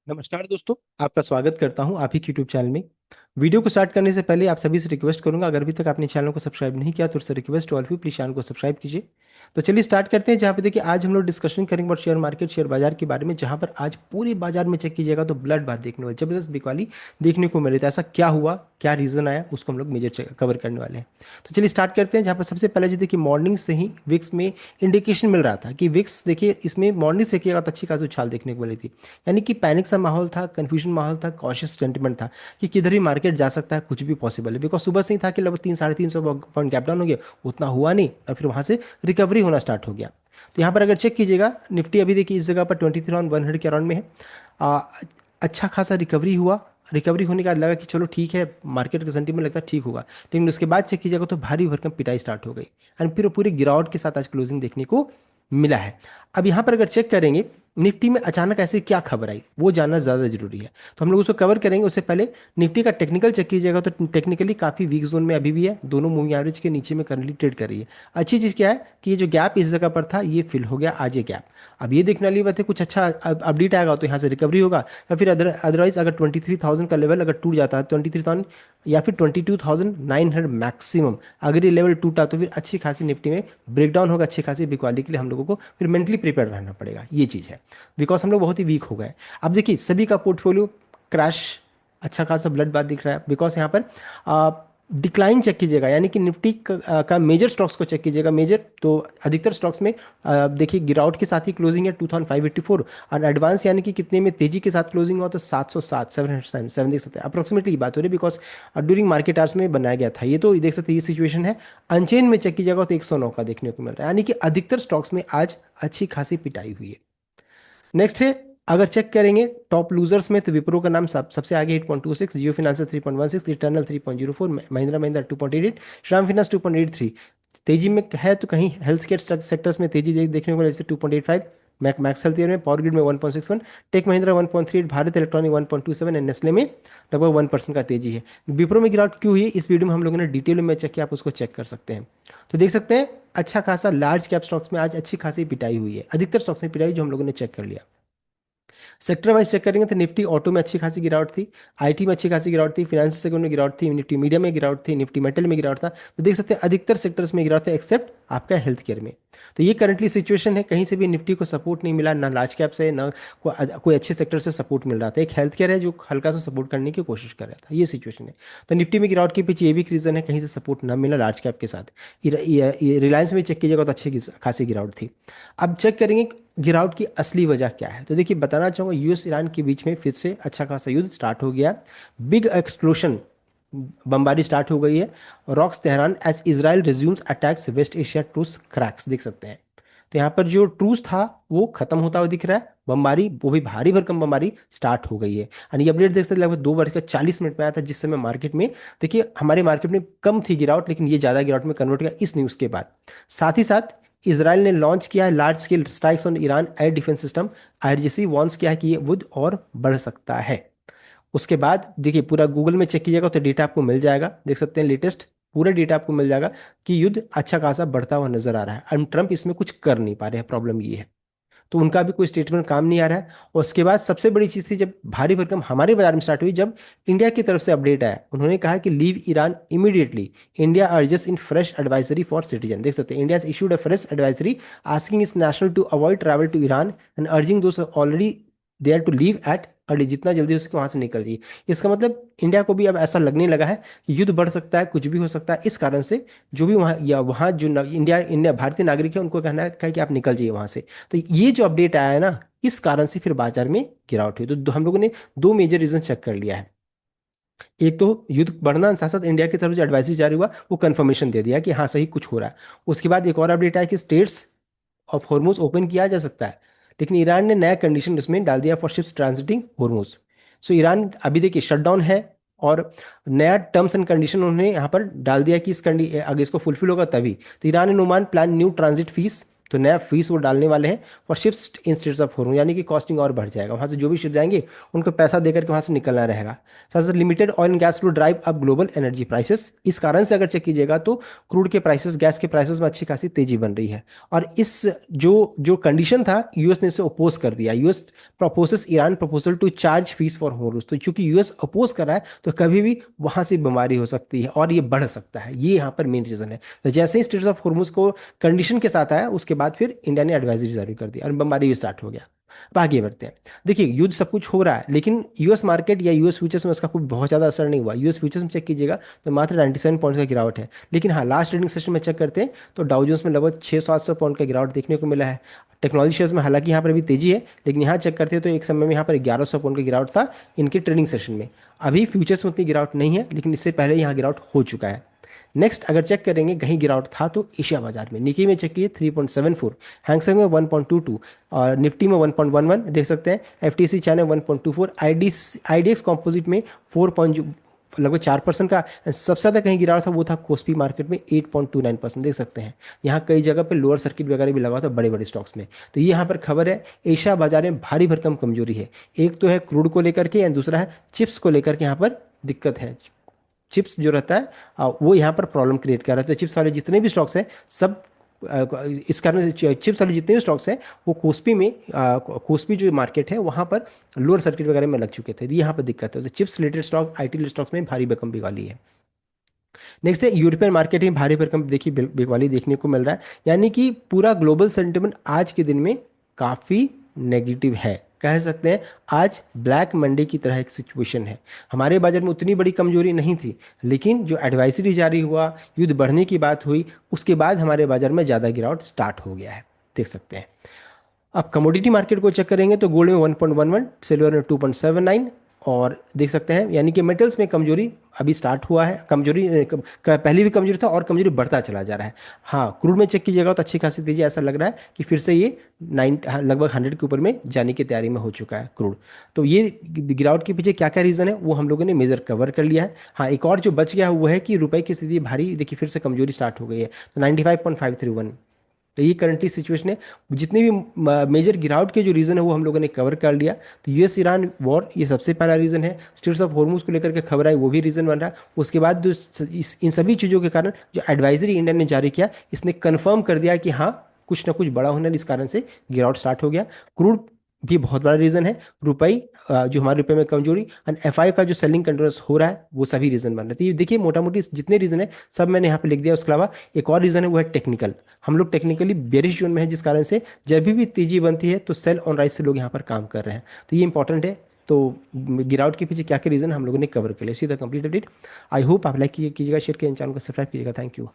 नमस्कार दोस्तों, आपका स्वागत करता हूं आप ही के यूट्यूब चैनल में। वीडियो को स्टार्ट करने से पहले आप सभी से रिक्वेस्ट करूंगा, अगर अभी तक आपने चैनल को सब्सक्राइब नहीं किया तो उससे रिक्वेस्ट ऑल भी प्लीज चैनल को सब्सक्राइब कीजिए। तो चलिए स्टार्ट करते हैं। जहां पे देखिए आज हम लोग डिस्कशन करेंगे और शेयर मार्केट शेयर बाजार के बारे में, जहां पर आज पूरे बाजार में चेक कीजिएगा तो ब्लड बात देखने वाली, जबरदस्त बिकवाली देखने को मिले। तो ऐसा क्या हुआ, क्या रीजन आया, उसको हम लोग मेजर कवर करने वाले हैं। तो चलिए स्टार्ट करते हैं। जहां पर सबसे पहले जो देखिए मॉर्निंग से ही विक्स में इंडिकेशन मिल रहा था कि विक्स देखिए इसमें मॉर्निंग से किया तो अच्छी खासी उछाल देखने को मिली थी। यानी कि पैनिक सा माहौल था, कंफ्यूजन माहौल था, कॉशियस सेंटिमेंट था कि किधर भी मार्केट जा सकता है, कुछ भी पॉसिबल है। बिकॉज सुबह से ही था कि लगभग 300-350 पॉइंट गैप डाउन हो गया, उतना हुआ नहीं और फिर वहां से रिकवरी होना स्टार्ट हो गया। तो यहाँ पर अगर चेक कीजिएगा, निफ्टी अभी देखिए इस जगह पर 23,100 के अराउंड में है। आ, अच्छा खासा रिकवरी हुआ। रिकवरी होने के बाद लगा कि चलो ठीक है, मार्केट का सेंटीमेंट लगता है ठीक होगा, लेकिन उसके बाद चेक कीजिएगा तो भारी भरकम पिटाई स्टार्ट हो गई एंड फिर वो पूरी गिरावट के साथ आज क्लोजिंग देखने को मिला है। अब यहाँ पर अगर चेक करेंगे निफ्टी में अचानक ऐसे क्या खबर आई, वो जानना ज़्यादा जरूरी है। तो हम लोग उसको कवर करेंगे। उससे पहले निफ्टी का टेक्निकल चेक कीजिएगा तो टेक्निकली काफ़ी वीक जोन में अभी भी है, दोनों मूविंग एवरेज के नीचे में करंटली ट्रेड कर रही है। अच्छी चीज़ क्या है कि ये जो गैप इस जगह पर था ये फिल हो गया आज ये गैप। अब ये देखने वाली बात है, कुछ अच्छा अपडेट आएगा तो यहाँ से रिकवरी होगा, या फिर अदरवाइज अगर 23,000 का लेवल अगर टूट जाता है, 23,000 या फिर 22,900 मैक्सिमम, अगर ये लेवल टूटा तो फिर अच्छी खासी निफ्टी में ब्रेकडाउन होगा। अच्छी खासी बिकवाली के लिए हम लोगों को फिर मेंटली प्रिपेयर रहना पड़ेगा, ये चीज़ है। बिकॉज हम लोग बहुत ही वीक हो गए। अब देखिए सभी का पोर्टफोलियो क्रैश, अच्छा खासा ब्लड बात दिख रहा है। बिकॉज यहाँ पर डिक्लाइन चेक कीजिएगा, यानी कि निफ्टी का मेजर स्टॉक्स को चेक कीजिएगा। मेजर तो अधिकतर स्टॉक्स में देखिए गिरावट के साथ ही क्लोजिंग है 2584, और एडवांस यानी कि कितने में तेजी के साथ क्लोजिंग हुआ तो 707 707 देख सकते हैं। अप्रोक्सीमेटली बात हो रही है, बिकॉज ड्यूरिंग मार्केट आवर्स में बनाया गया था ये। तो देख सकते हैं ये सिचुएशन है। अनचेन में चेक कीजिएगा तो 109 का देखने को मिल रहा है, यानी कि अधिकतर स्टॉक्स में आज अच्छी खासी पिटाई हुई है। नेक्स्ट है, अगर चेक करेंगे टॉप लूजर्स में तो विप्रो का नाम सबसे आगे 8.26, Jio finance 3.16, eternal 3.04, Mahindra Mahindra 2.88, Shyam finance 2.83। तेजी में है तो कहीं हेल्थ केयर सेक्टर्स में तेजी देखने को मिले, जैसे 2.85, मैक्स हेल्थ में, पावर ग्रिड में 1.61, Tech Mahindra 1.38, Bharat electronic 1.27 and Nestle में लगभग 1% का तेजी है। विप्रो में गिरावट क्यों हुई इस वीडियो में हम लोगों ने डिटेल में चेक किया, आप उसको चेक कर सकते हैं। तो देख सकते हैं अच्छा खासा लार्ज कैप स्टॉक्स में आज अच्छी खासी पिटाई हुई है, अधिकतर स्टॉक्स में पिटाई जो हम लोगों ने चेक कर लिया। सेक्टर वाइज चेक करेंगे तो निफ्टी ऑटो में अच्छी खासी गिरावट थी, आईटी में अच्छी खासी गिरावट थी, फाइनेंशियल सेक्टर में गिरावट थी, निफ्टी मीडिया में गिरावट थी, निफ्टी मेटल में गिरावट था। तो देख सकते हैं अधिकतर सेक्टर्स में गिरावट है एक्सेप्ट आपका हेल्थ केयर में। तो ये करंटली सिचुएशन है, कहीं से भी निफ्टी को सपोर्ट नहीं मिला, ना लार्ज कैप से ना कोई अच्छे सेक्टर से सपोर्ट मिल रहा था। एक हेल्थ केयर है जो हल्का सा सपोर्ट करने की कोशिश कर रहा था, ये सिचुएशन है। तो निफ्टी में गिरावट के पीछे ये भी रीजन है, कहीं से सपोर्ट ना मिला लार्ज कैप के साथ। रिलायंस में चेक कीजिएगा तो अच्छी खासी गिरावट थी। अब चेक करेंगे गिरावट की असली वजह क्या है। तो देखिए बताना चाहूँगा, यूएस ईरान के बीच में फिर से अच्छा खासा युद्ध स्टार्ट हो गया। बिग एक्सप्लोशन, बमबारी स्टार्ट हो गई है। Rocks Tehran as Israel resumes attacks West Asia truce cracks, देख सकते हैं। तो यहाँ पर जो ट्रूस था वो खत्म होता हुआ दिख रहा है, बमबारी वो भी भारी भरकम बमबारी स्टार्ट हो गई है। और ये अपडेट देख सकते हैं लगभग 2:40 में आया था, जिस समय मार्केट में देखिए हमारे मार्केट में कम थी गिरावट, लेकिन ये ज़्यादा गिरावट में कन्वर्ट किया इस न्यूज़ के बाद। साथ ही साथ इसराइल ने लॉन्च किया है large scale strikes on Iran air defence system. IRGC warns किया है कि ये युद्ध और बढ़ सकता है। उसके बाद देखिए पूरा गूगल में चेक कीजिएगा तो डेटा आपको मिल जाएगा, देख सकते हैं लेटेस्ट पूरा डेटा आपको मिल जाएगा कि युद्ध अच्छा खासा बढ़ता हुआ नजर आ रहा है। और ट्रंप इसमें कुछ कर नहीं पा रहे हैं, प्रॉब्लम ये है। तो उनका भी कोई स्टेटमेंट काम नहीं आ रहा है। और उसके बाद सबसे बड़ी चीज़ थी, जब भारी भरकम हमारे बाजार में स्टार्ट हुई, जब इंडिया की तरफ से अपडेट आया, उन्होंने कहा कि leave Iran immediately, India urges in fresh advisory for citizen. देख सकते हैं India issued a fresh advisory asking is national to avoid travel to Iran and urging those already there to leave at early, जितना जल्दी हो सके वहां से निकल जाइए। इसका मतलब इंडिया को भी अब ऐसा लगने लगा है कि युद्ध बढ़ सकता है, कुछ भी हो सकता है। इस कारण से जो भी वहाँ या वहाँ जो इंडिया भारतीय नागरिक है उनको कहना है कि आप निकल जाइए वहां से। तो ये जो अपडेट आया है ना, इस कारण से फिर बाजार में गिरावट हुई। तो हम लोगों ने दो मेजर रीजन चेक कर लिया है। एक तो युद्ध बढ़ना, साथ साथ इंडिया की तरफ जो एडवाइजरी जारी हुआ वो कंफर्मेशन दे दिया कि हाँ सही कुछ हो रहा है। उसके बाद एक और अपडेट आया कि स्टेट्स ऑफ हॉर्मुज ओपन किया जा सकता है, लेकिन ईरान ने नया कंडीशन उसमें डाल दिया for ships transiting Hormuz. So Iran अभी देखिए शटडाउन है, और नया टर्म्स एंड कंडीशन उन्होंने यहाँ पर डाल दिया कि इस अगर इसको फुलफिल होगा तभी। तो Iran and Oman plan new transit fees तो नया फीस वो डालने वाले हैं for ships in states of Hormuz, यानी कि कॉस्टिंग और बढ़ जाएगा, वहाँ से जो भी शिप जाएंगे उनको पैसा देकर के वहाँ से निकलना रहेगा। साथ साथ limited oil and gas flow drive up global energy prices, इस कारण से अगर चेक कीजिएगा तो क्रूड के प्राइसेस, गैस के प्राइसेस में अच्छी खासी तेजी बन रही है। और इस जो जो कंडीशन था यूएस ने इसे अपोज कर दिया। US proposes Iran proposal to charge fees for Hormuz, तो चूंकि यूएस अपोज कर रहा है तो कभी भी वहां से बीमारी हो सकती है और ये बढ़ सकता है, ये यहाँ पर मेन रीजन है। तो जैसे ही स्टेट्स ऑफ हॉर्मोज को कंडीशन के साथ आया उसके बाद फिर इंडिया ने एडवाइजरी जारी कर दी और बमबारी भी स्टार्ट हो गया। अब आगे बढ़ते हैं। देखिए युद्ध सब कुछ हो रहा है लेकिन यूएस मार्केट या यूएस फ्यूचर्स में उसका कोई बहुत ज़्यादा असर नहीं हुआ। यूएस फ्यूचर्स में चेक कीजिएगा तो मात्र 97 पॉइंट्स का गिरावट है। लेकिन हाँ, लास्ट ट्रेडिंग सेशन में चेक करते हैं तो डाउ जोन्स में लगभग 600-700 पॉइंट का गिरावट देखने को मिला है। टेक्नोलॉजी शेयर्स में हालांकि यहाँ पर भी तेजी है, लेकिन यहाँ चेक करते हैं तो एक समय में यहाँ पर 1100 पॉइंट का गिरावट था इनके ट्रेडिंग सेशन में। अभी फ्यूचर्स में उतनी गिरावट नहीं है, लेकिन इससे पहले यहाँ गिरावट हो चुका है। नेक्स्ट अगर चेक करेंगे कहीं गिरावट था तो एशिया बाजार में, निकी में चेक कीजिए 3.74, हैंगसेंग में 1.22 और निफ्टी में 1.11 देख सकते हैं। एफटीसी चाइना 1.24, आईडीएक्स कॉम्पोजिट में 4 लगभग 4% का। सबसे ज़्यादा कहीं गिरावट था वो था कोस्पी मार्केट में 8.29% देख सकते हैं। यहाँ कई जगह पे लोअर सर्किट वगैरह भी लगा था बड़े बड़े स्टॉक्स में। तो ये यहाँ पर खबर है एशिया बाजार में भारी भरकम कमजोरी है। एक तो है क्रूड को लेकर के, एंड दूसरा है चिप्स को लेकर के यहाँ पर दिक्कत है। चिप्स जो रहता है वो यहाँ पर प्रॉब्लम क्रिएट कर रहा है। तो चिप्स वाले जितने भी स्टॉक्स हैं सब इस कारण से चिप्स वाले जितने भी स्टॉक्स हैं वो कोस्पी में कोस्पी जो मार्केट है वहाँ पर लोअर सर्किट वगैरह में लग चुके थे। यहाँ पर दिक्कत है। तो chips related stock, IT related stocks में भारी भरकम बिकवाली है। नेक्स्ट है यूरोपियन मार्केट में भारी भरकम देखिए बिकवाली देखने को मिल रहा है, यानी कि पूरा ग्लोबल सेंटिमेंट आज के दिन में काफ़ी नेगेटिव है। कह सकते हैं आज ब्लैक मंडे की तरह एक सिचुएशन है। हमारे बाजार में उतनी बड़ी कमजोरी नहीं थी, लेकिन जो एडवाइजरी जारी हुआ, युद्ध बढ़ने की बात हुई, उसके बाद हमारे बाजार में ज़्यादा गिरावट स्टार्ट हो गया है, देख सकते हैं। अब कमोडिटी मार्केट को चेक करेंगे तो गोल्ड में 1.11, सिल्वर में 2.79 और देख सकते हैं यानी कि मेटल्स में कमजोरी अभी स्टार्ट हुआ है। कमजोरी पहले भी कमजोरी था और कमजोरी बढ़ता चला जा रहा है। हाँ, क्रूड में चेक कीजिएगा तो अच्छी खासी तेजी, ऐसा लग रहा है कि फिर से ये लगभग 100 के ऊपर में जाने की तैयारी में हो चुका है क्रूड। तो ये गिरावट के पीछे क्या क्या रीज़न है वो हम लोगों ने मेजर कवर कर लिया है। हाँ, एक और जो बच गया वो है कि रुपए की स्थिति भारी देखिए फिर से कमजोरी स्टार्ट हो गई है। तो 95.531, तो ये करंटली सिचुएशन है। जितने भी मेजर गिरावट के जो रीज़न है वो हम लोगों ने कवर कर लिया। तो यूएस ईरान वॉर ये सबसे पहला रीज़न है। स्टेट्स ऑफ हॉर्मोज को लेकर के खबर आई वो भी रीज़न बन रहा है। उसके बाद जो इन सभी चीज़ों के कारण जो एडवाइजरी इंडिया ने जारी किया इसने कन्फर्म कर दिया कि हाँ कुछ ना कुछ बड़ा होने, इस कारण से गिरावट स्टार्ट हो गया। क्रूड भी बहुत बड़ा रीज़न है। रुपई जो हमारे रुपए में कमजोरी एंड एफआई का जो सेलिंग कंटिन्यूस हो रहा है वो सभी रीज़न बन रहे हैं। तो ये देखिए मोटा मोटी जितने रीज़न है सब मैंने यहाँ पे लिख दिया। उसके अलावा एक और रीज़न है वो है टेक्निकल। हम लोग टेक्निकली बेरिश जोन में है, जिस कारण से जब भी तेजी बनती है तो सेल ऑन राइज से लोग यहाँ पर काम कर रहे हैं। तो ये इंपॉर्टेंट है। तो गिरावट के पीछे क्या क्या रीज़न हम लोगों ने कवर कर लिया। सीधा कंप्लीट अपडेट। आई होप आप लाइक कीजिएगा, शेयर कीजिएगा, चैनल को सब्सक्राइब कीजिएगा। Thank you.